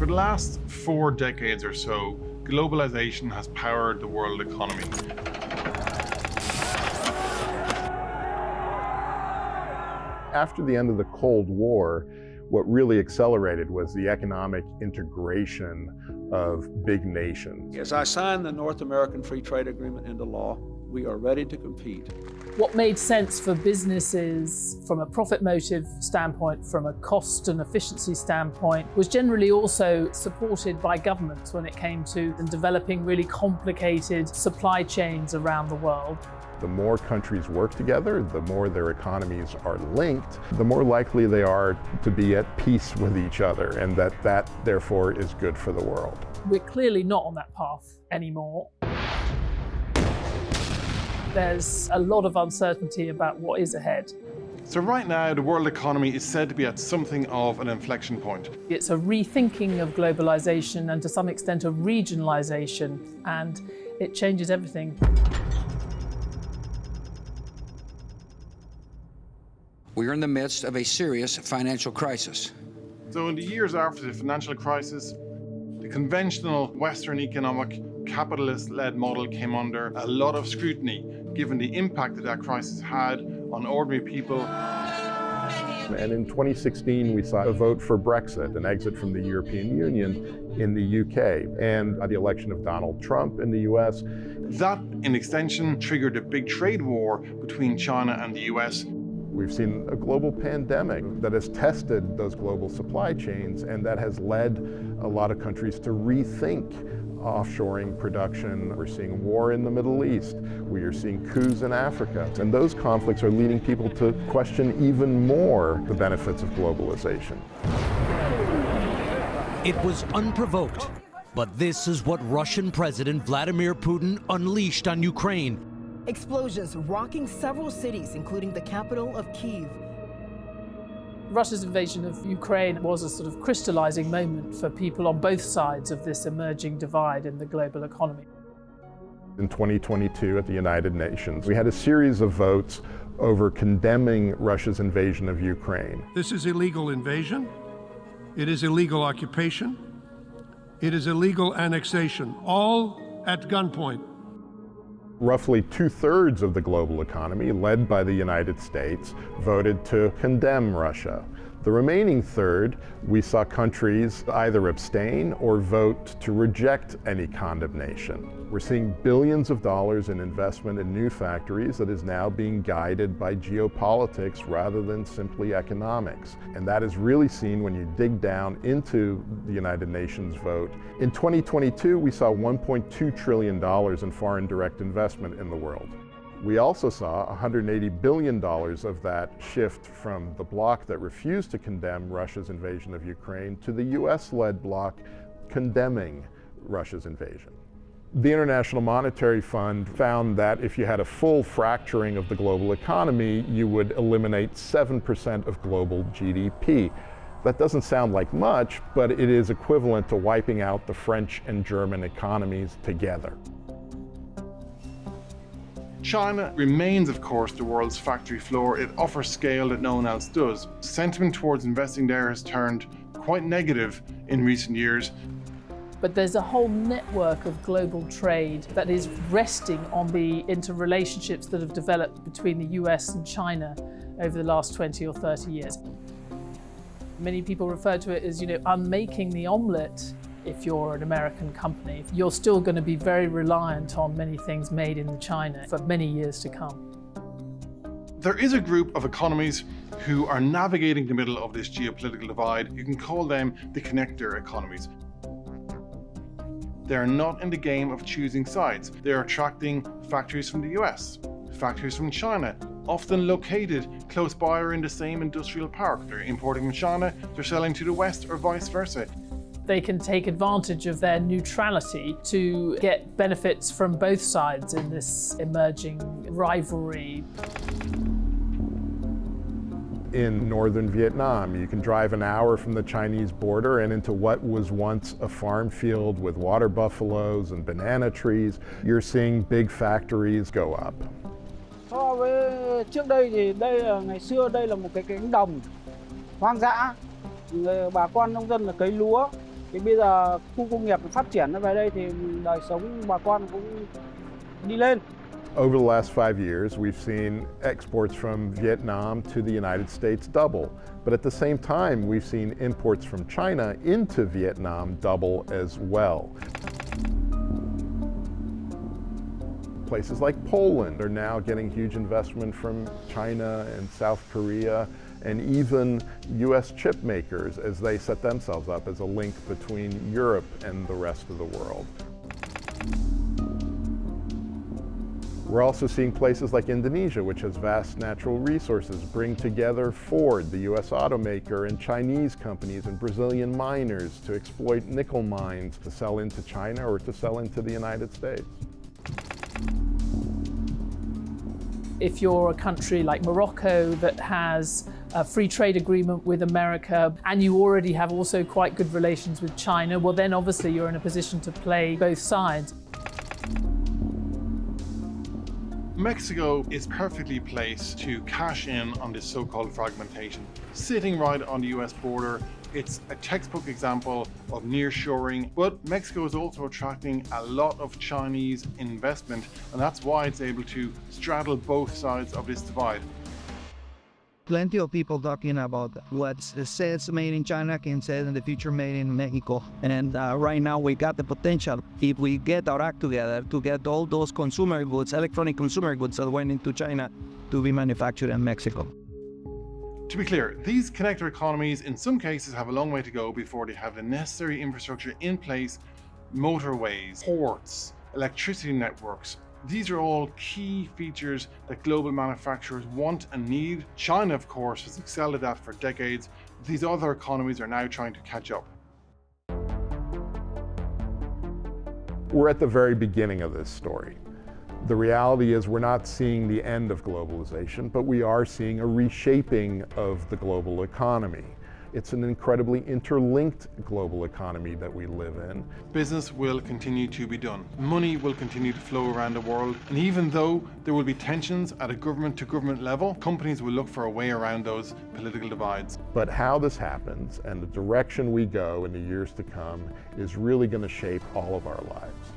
For the last 4 decades or so, globalization has powered the world economy. After the end of the Cold War, what really accelerated was the economic integration of big nations. As I signed the North American Free Trade Agreement into law, we are ready to compete. What made sense for businesses from a profit motive standpoint, from a cost and efficiency standpoint, was generally also supported by governments when it came to developing really complicated supply chains around the world. The more countries work together, the more their economies are linked, the more likely they are to be at peace with each other, and that therefore is good for the world. We're clearly not on that path anymore. There's a lot of uncertainty about what is ahead. So right now, the world economy is said to be at something of an inflection point. It's a rethinking of globalization and to some extent a regionalization, and it changes everything. We are in the midst of a serious financial crisis. So in the years after the financial crisis, the conventional Western economic capitalist-led model came under a lot of scrutiny, given the impact that crisis had on ordinary people. And in 2016, we saw a vote for Brexit, an exit from the European Union in the UK, and the election of Donald Trump in the US. That, in extension, triggered a big trade war between China and the US. We've seen a global pandemic that has tested those global supply chains, and that has led a lot of countries to rethink offshoring production. We're seeing war in the Middle East. We are seeing coups in Africa. And those conflicts are leading people to question even more the benefits of globalization. It was unprovoked, but this is what Russian President Vladimir Putin unleashed on Ukraine. Explosions rocking several cities, including the capital of Kyiv. Russia's invasion of Ukraine was a sort of crystallizing moment for people on both sides of this emerging divide in the global economy. In 2022 at the United Nations, we had a series of votes over condemning Russia's invasion of Ukraine. This is illegal invasion. It is illegal occupation. It is illegal annexation, all at gunpoint. Roughly 2/3 of the global economy, led by the United States, voted to condemn Russia. The remaining third, we saw countries either abstain or vote to reject any condemnation. We're seeing billions of dollars in investment in new factories that is now being guided by geopolitics rather than simply economics. And that is really seen when you dig down into the United Nations vote. In 2022, we saw $1.2 trillion in foreign direct investment in the world. We also saw $180 billion of that shift from the bloc that refused to condemn Russia's invasion of Ukraine to the US-led bloc condemning Russia's invasion. The International Monetary Fund found that if you had a full fracturing of the global economy, you would eliminate 7% of global GDP. That doesn't sound like much, but it is equivalent to wiping out the French and German economies together. China remains, of course, the world's factory floor. It offers scale that no one else does. Sentiment towards investing there has turned quite negative in recent years. But there's a whole network of global trade that is resting on the interrelationships that have developed between the US and China over the last 20 or 30 years. Many people refer to it as, unmaking the omelette. If you're an American company, you're still going to be very reliant on many things made in China for many years to come. There is a group of economies who are navigating the middle of this geopolitical divide. You can call them the connector economies. They're not in the game of choosing sides. They're attracting factories from the US, factories from China, often located close by or in the same industrial park. They're importing from China, they're selling to the West, or vice versa. They can take advantage of their neutrality to get benefits from both sides in this emerging rivalry. In northern Vietnam, you can drive an hour from the Chinese border and into what was once a farm field with water buffaloes and banana trees. You're seeing big factories go up. So với trước đây thì ngày xưa đây là một cái cánh đồng hoang dã. Bà con nông dân là cấy lúa, Thì bây giờ khu công nghiệp phát triển nó về đây thì đời sống bà con cũng đi lên. Over the last 5 years, we've seen exports from Vietnam to the United States double. But at the same time, we've seen imports from China into Vietnam double as well. Places like Poland are now getting huge investment from China and South Korea, and even US chip makers as they set themselves up as a link between Europe and the rest of the world. We're also seeing places like Indonesia, which has vast natural resources, bring together Ford, the US automaker, and Chinese companies and Brazilian miners to exploit nickel mines to sell into China or to sell into the United States. If you're a country like Morocco that has a free trade agreement with America and you already have also quite good relations with China, well then obviously you're in a position to play both sides. Mexico is perfectly placed to cash in on this so-called fragmentation. Sitting right on the US border, it's a textbook example of nearshoring, but Mexico is also attracting a lot of Chinese investment, and that's why it's able to straddle both sides of this divide. Plenty of people talking about what says made in China can say in the future made in Mexico. And right now we got the potential, if we get our act together, to get all those consumer goods, electronic consumer goods that went into China to be manufactured in Mexico. To be clear, these connector economies in some cases have a long way to go before they have the necessary infrastructure in place: motorways, ports, electricity networks. These are all key features that global manufacturers want and need. China, of course, has excelled at that for decades. These other economies are now trying to catch up. We're at the very beginning of this story. The reality is we're not seeing the end of globalization, but we are seeing a reshaping of the global economy. It's an incredibly interlinked global economy that we live in. Business will continue to be done. Money will continue to flow around the world. And even though there will be tensions at a government-to-government level, companies will look for a way around those political divides. But how this happens and the direction we go in the years to come is really going to shape all of our lives.